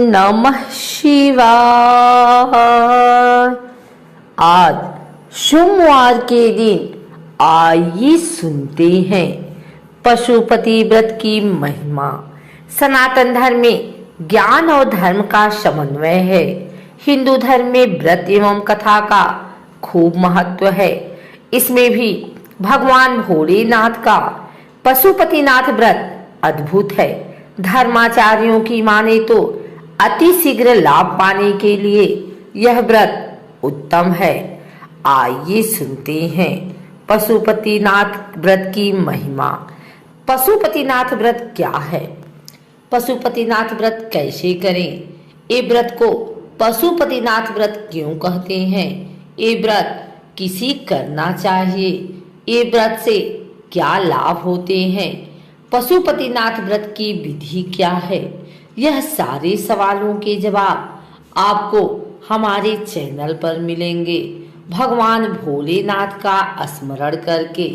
नमः शिवाय। आज सोमवार के दिन आइए सुनते हैं पशुपति व्रत की महिमा। सनातन धर्म में ज्ञान और धर्म का समन्वय है। हिंदू धर्म में व्रत एवं कथा का खूब महत्व है। इसमें भी भगवान भोलेनाथ का पशुपतिनाथ व्रत अद्भुत है। धर्माचार्यों की माने तो अति शीघ्र लाभ पाने के लिए यह व्रत उत्तम है। आइए सुनते हैं पशुपतिनाथ व्रत की महिमा। पशुपतिनाथ व्रत क्या है? पशुपतिनाथ व्रत कैसे करें? ये व्रत को पशुपतिनाथ व्रत क्यों कहते हैं? ये व्रत किसी करना चाहिए? ये व्रत से क्या लाभ होते हैं? पशुपतिनाथ व्रत की विधि क्या है? यह सारे सवालों के जवाब आपको हमारे चैनल पर मिलेंगे। भगवान भोलेनाथ का स्मरण करके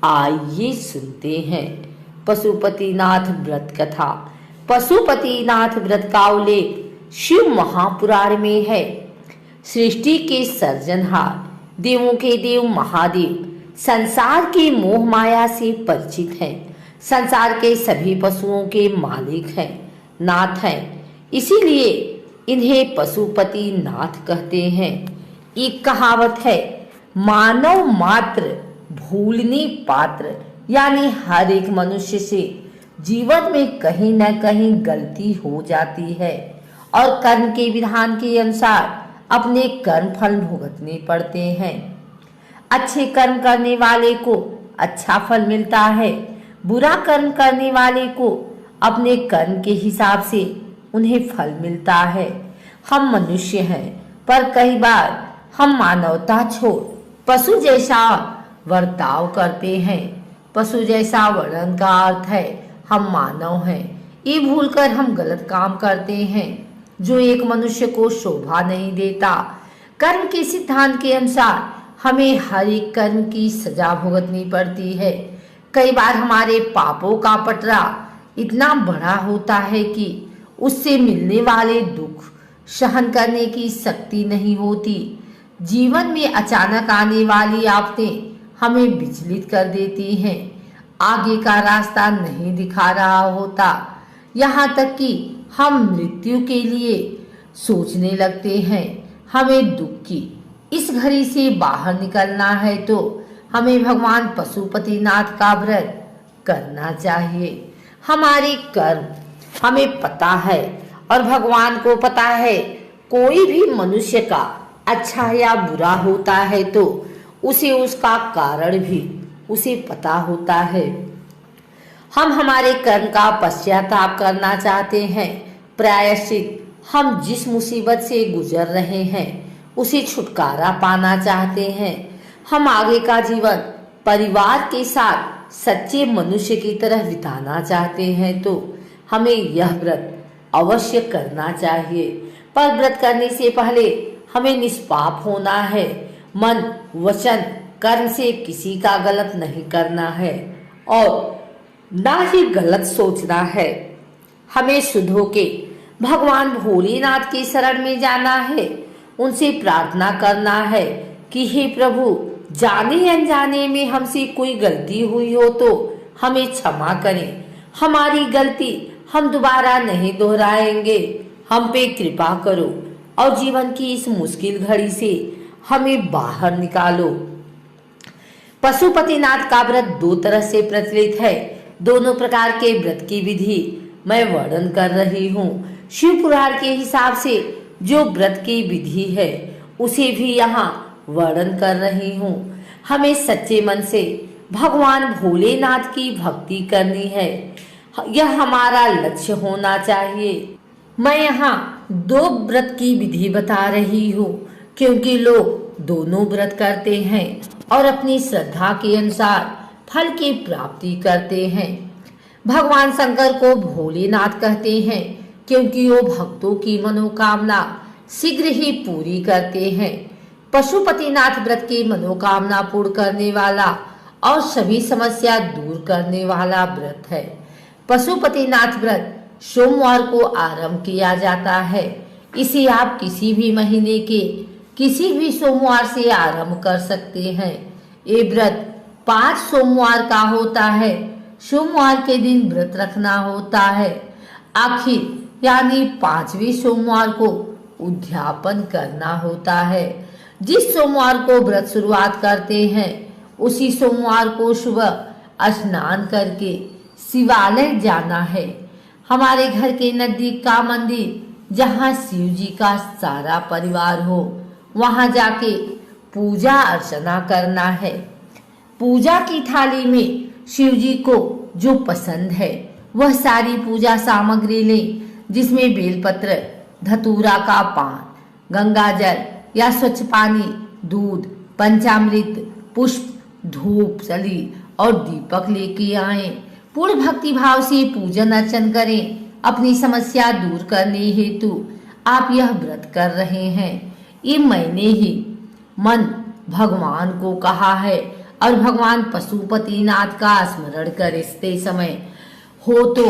आइए सुनते हैं पशुपतिनाथ व्रत कथा। पशुपतिनाथ व्रत का उल्लेख शिव महापुराण में है। सृष्टि के सर्जनहार, देवों के देव महादेव संसार की मोह माया से परिचित हैं। संसार के सभी पशुओं के मालिक हैं, नाथ हैं। इसीलिए इन्हें पशुपति नाथ कहते हैं। एक कहावत है, मानव मात्र भूलने पात्र, यानी हर एक मनुष्य से जीवन में कहीं न कहीं गलती हो जाती है और कर्म के विधान के अनुसार अपने कर्म फल भुगतने पड़ते हैं। अच्छे कर्म करने वाले को अच्छा फल मिलता है, बुरा कर्म करने वाले को अपने कर्म के हिसाब से उन्हें फल मिलता है। हम मनुष्य हैं, पर कई बार हम मानवता छोड़ पशु जैसा बर्ताव करते हैं। पशु जैसा वर्णन का अर्थ है हम मानव हैं। ये भूलकर हम गलत काम करते हैं जो एक मनुष्य को शोभा नहीं देता। कर्म के सिद्धांत के अनुसार हमें हर एक कर्म की सजा भुगतनी पड़ती है। कई बार हमारे पापों का पटरा इतना बड़ा होता है कि उससे मिलने वाले दुख सहन करने की शक्ति नहीं होती। जीवन में अचानक आने वाली आफतें हमें विचलित कर देती हैं। आगे का रास्ता नहीं दिखा रहा होता, यहाँ तक कि हम मृत्यु के लिए सोचने लगते हैं। हमें दुख की इस घड़ी से बाहर निकलना है तो हमें भगवान पशुपतिनाथ का व्रत करना चाहिए। हमारे कर्म हमें पता है और भगवान को पता है। कोई भी मनुष्य का अच्छा या बुरा होता है तो उसे उसका कारण भी उसे पता होता है। हम हमारे कर्म का पश्चाताप करना चाहते हैं। प्रायश्चित हम जिस मुसीबत से गुजर रहे हैं उसे छुटकारा पाना चाहते हैं। हम आगे का जीवन परिवार के साथ सच्चे मनुष्य की तरह बिताना चाहते हैं तो हमें यह व्रत अवश्य करना चाहिए। पर व्रत करने से पहले हमें निष्पाप होना है। मन, वचन, कर्म से किसी का गलत नहीं करना है और ना ही गलत सोचना है। हमें शुद्ध होके भगवान भोलेनाथ की शरण में जाना है। उनसे प्रार्थना करना है कि हे प्रभु, जाने अनजाने में हमसे कोई गलती हुई हो तो हमें क्षमा करें। हमारी गलती हम दोबारा नहीं दोहराएंगे। हम पे कृपा करो और जीवन की इस मुश्किल घड़ी से हमें बाहर निकालो। पशुपतिनाथ का व्रत दो तरह से प्रचलित है। दोनों प्रकार के व्रत की विधि मैं वर्णन कर रही हूँ। शिव पुराण के हिसाब से जो व्रत की विधि है उसे भी यहाँ वर्णन कर रही हूँ। हमें सच्चे मन से भगवान भोलेनाथ की भक्ति करनी है। यह हमारा लक्ष्य होना चाहिए। मैं यहाँ दो व्रत की विधि बता रही हूँ क्योंकि लोग दोनों व्रत करते हैं और अपनी श्रद्धा के अनुसार फल की प्राप्ति करते हैं। भगवान शंकर को भोलेनाथ कहते हैं क्योंकि वो भक्तों की मनोकामना शीघ्र ही पूरी करते हैं। पशुपतिनाथ व्रत की मनोकामना पूर्ण करने वाला और सभी समस्या दूर करने वाला व्रत है। पशुपतिनाथ व्रत सोमवार को आरंभ किया जाता है। इसे आप किसी भी महीने के किसी भी सोमवार से आरंभ कर सकते हैं। ये व्रत 5 सोमवार का होता है। सोमवार के दिन व्रत रखना होता है। आखिर यानी 5वें सोमवार को उद्यापन करना होता है। जिस सोमवार को व्रत शुरुआत करते हैं उसी सोमवार को सुबह स्नान करके शिवालय जाना है। हमारे घर के नजदीक का मंदिर जहाँ शिव जी का सारा परिवार हो, वहाँ जाके पूजा अर्चना करना है। पूजा की थाली में शिव जी को जो पसंद है वह सारी पूजा सामग्री लें, जिसमें बेलपत्र, धतूरा का पान, गंगाजल या स्वच्छ पानी, दूध, पंचामृत, पुष्प, धूप, सली और दीपक लेके आएं। पूर्ण भक्ति भाव से पूजन अर्चन करें। अपनी समस्या दूर करने हेतु आप यह व्रत कर रहे हैं। ये मैंने ही मन भगवान को कहा है और भगवान पशुपतिनाथ का स्मरण करते समय हो तो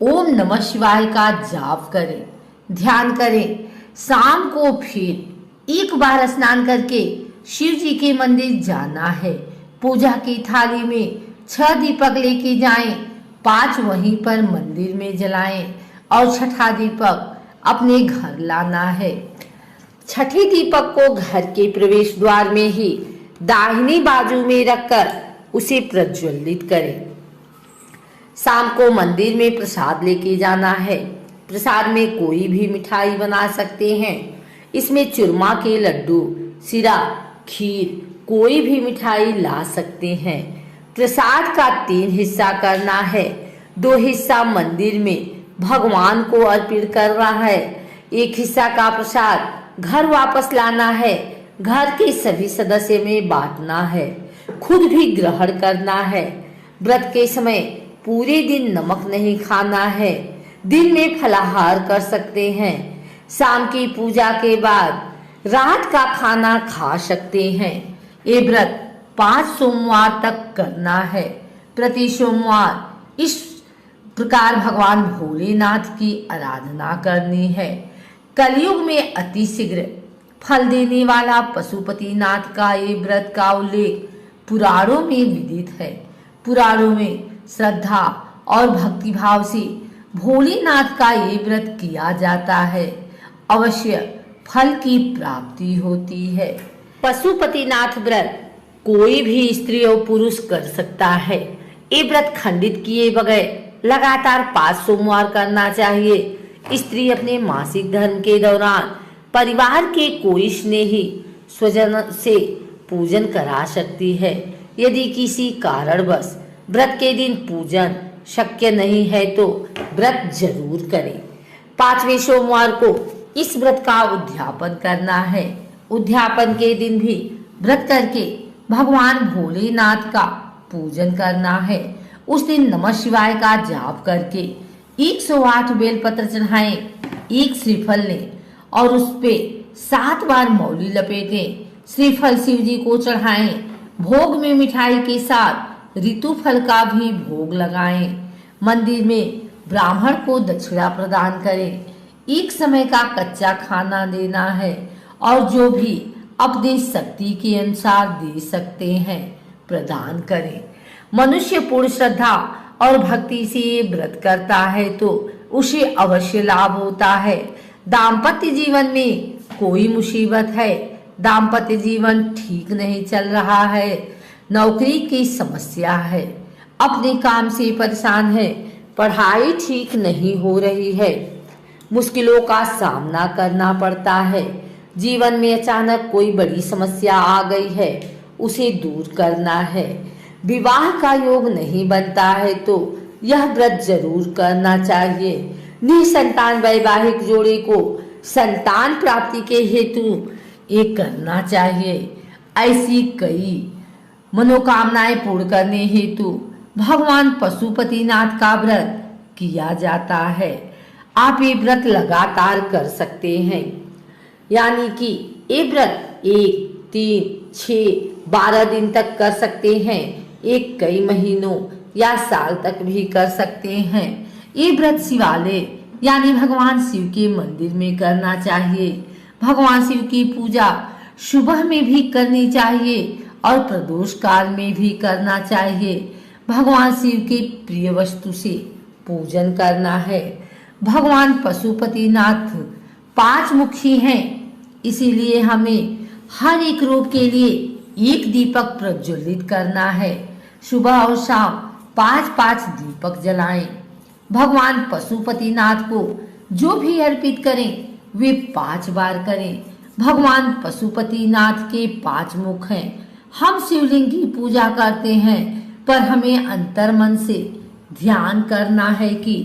ओम नमः शिवाय का जाप करें, ध्यान करें। शाम को फिर एक बार स्नान करके शिव जी के मंदिर जाना है। पूजा की थाली में 6 दीपक लेके जाएं, 5 वहीं पर मंदिर में जलाएं और छठा दीपक अपने घर लाना है। छठे दीपक को घर के प्रवेश द्वार में ही दाहिनी बाजू में रखकर उसे प्रज्वलित करें। शाम को मंदिर में प्रसाद लेके जाना है। प्रसाद में कोई भी मिठाई बना सकते हैं। इसमें चूरमा के लड्डू, सिरा, खीर, कोई भी मिठाई ला सकते हैं। प्रसाद का 3 हिस्सा करना है। 2 हिस्सा मंदिर में भगवान को अर्पित कर रहा है। 1 हिस्सा का प्रसाद घर वापस लाना है। घर के सभी सदस्य में बांटना है। खुद भी ग्रहण करना है। व्रत के समय पूरे दिन नमक नहीं खाना है। दिन में फलाहार कर सकते हैं। शाम की पूजा के बाद रात का खाना खा सकते हैं। ये व्रत 5 सोमवार तक करना है। प्रति सोमवार इस प्रकार भगवान भोलेनाथ की आराधना करनी है। कलयुग में अति शीघ्र फल देने वाला पशुपतिनाथ का ये व्रत का उल्लेख पुराणों में विदित है। पुराणों में श्रद्धा और भक्ति भाव से भोलेनाथ का ये व्रत किया जाता है। अवश्य फल की प्राप्ति होती है। पशुपतिनाथ व्रत कोई भी स्त्री और पुरुष कर सकता है। ये व्रत खंडित किए बगैर लगातार 5 सोमवार करना चाहिए। स्त्री अपने मासिक धर्म के दौरान परिवार के कोई स्नेही स्वजन से पूजन करा सकती है। यदि किसी कारणवश व्रत के दिन पूजन शक्य नहीं है तो व्रत जरूर करें। 5वें सोमवार को इस व्रत का उद्यापन करना है। उद्यापन के दिन भी व्रत करके भगवान भोलेनाथ का पूजन करना है। उस दिन नमः शिवाय का जाप करके 108 बेलपत्र चढ़ाएं, 1 श्रीफल लें और उस पे 7 बार मौली लपेटें। श्रीफल शिव जी को चढ़ाएं। भोग में मिठाई के साथ ऋतु फल का भी भोग लगाएं। मंदिर में ब्राह्मण को दक्षिणा प्रदान करें। एक समय का कच्चा खाना देना है और जो भी अपनी शक्ति के अनुसार दे सकते हैं प्रदान करें। मनुष्य पूर्ण श्रद्धा और भक्ति से ये व्रत करता है तो उसे अवश्य लाभ होता है। दाम्पत्य जीवन में कोई मुसीबत है, दाम्पत्य जीवन ठीक नहीं चल रहा है, नौकरी की समस्या है, अपने काम से परेशान है, पढ़ाई ठीक नहीं हो रही है, मुश्किलों का सामना करना पड़ता है, जीवन में अचानक कोई बड़ी समस्या आ गई है, उसे दूर करना है, विवाह का योग नहीं बनता है तो यह व्रत जरूर करना चाहिए। निसंतान वैवाहिक जोड़े को संतान प्राप्ति के हेतु ये करना चाहिए। ऐसी कई मनोकामनाएं पूर्ण करने हेतु भगवान पशुपतिनाथ का व्रत किया जाता है। आप ये व्रत लगातार कर सकते हैं, यानी कि ये व्रत 1, 3, 6, 12 दिन तक कर सकते हैं। एक कई महीनों या साल तक भी कर सकते हैं। ये व्रत शिवालय यानी भगवान शिव के मंदिर में करना चाहिए। भगवान शिव की पूजा सुबह में भी करनी चाहिए और प्रदोष काल में भी करना चाहिए। भगवान शिव के प्रिय वस्तु से पूजन करना है। भगवान पशुपतिनाथ 5 मुखी हैं, इसीलिए हमें हर एक रूप के लिए एक दीपक प्रज्वलित करना है। सुबह और शाम 5-5 दीपक जलाएं। भगवान पशुपतिनाथ को जो भी अर्पित करें वे 5 बार करें। भगवान पशुपतिनाथ के 5 मुख हैं। हम शिवलिंग की पूजा करते हैं, पर हमें अंतर मन से ध्यान करना है कि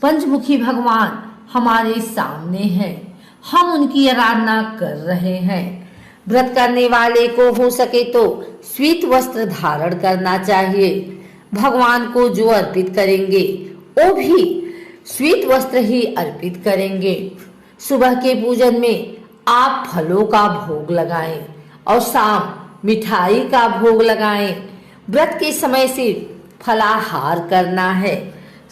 पंचमुखी भगवान हमारे सामने हैं, हम उनकी आराधना कर रहे हैं। व्रत करने वाले को हो सके तो श्वेत वस्त्र धारण करना चाहिए। भगवान को जो अर्पित करेंगे वो भी श्वेत वस्त्र ही अर्पित करेंगे। सुबह के पूजन में आप फलों का भोग लगाएं और शाम मिठाई का भोग लगाएं। व्रत के समय से फलाहार करना है।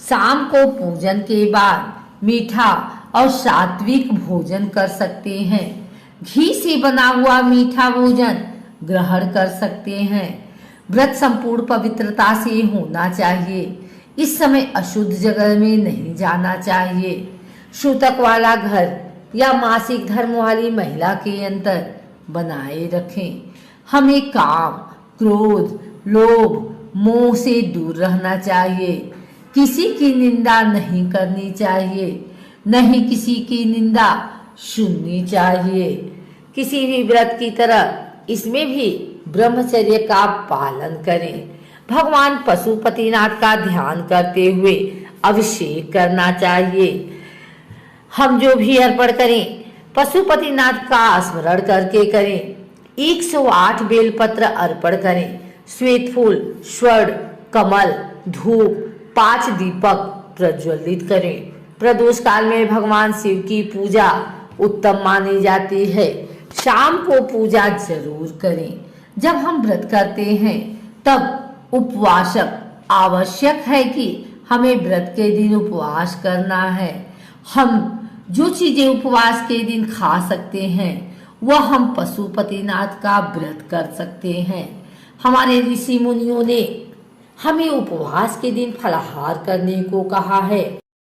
शाम को पूजन के बाद मीठा और सात्विक भोजन कर सकते हैं। घी से बना हुआ मीठा भोजन ग्रहण कर सकते हैं। व्रत संपूर्ण पवित्रता से होना चाहिए। इस समय अशुद्ध जगह में नहीं जाना चाहिए। सूतक वाला घर या मासिक धर्म वाली महिला के अंतर बनाए रखें। हमें काम, क्रोध, लोभ, मोह से दूर रहना चाहिए। किसी की निंदा नहीं करनी चाहिए, नहीं किसी की निंदा सुननी चाहिए। किसी भी व्रत की तरह इसमें भी ब्रह्मचर्य का पालन करें। भगवान पशुपतिनाथ का ध्यान करते हुए अभिषेक करना चाहिए। हम जो भी अर्पण करें पशुपतिनाथ का स्मरण करके करें। 108 बेलपत्र अर्पण करें। श्वेत फूल, स्वर्ण, कमल, धूप, 5 दीपक प्रज्वलित करें। प्रदोष काल में भगवान शिव की पूजा उत्तम मानी जाती है। शाम को पूजा जरूर करें। जब हम व्रत करते हैं तब उपवासक आवश्यक है कि हमें व्रत के दिन उपवास करना है। हम जो चीजें उपवास के दिन खा सकते हैं वह हम पशुपतिनाथ का व्रत कर सकते हैं। हमारे ऋषि मुनियों ने हमें उपवास के दिन फलाहार करने को कहा है।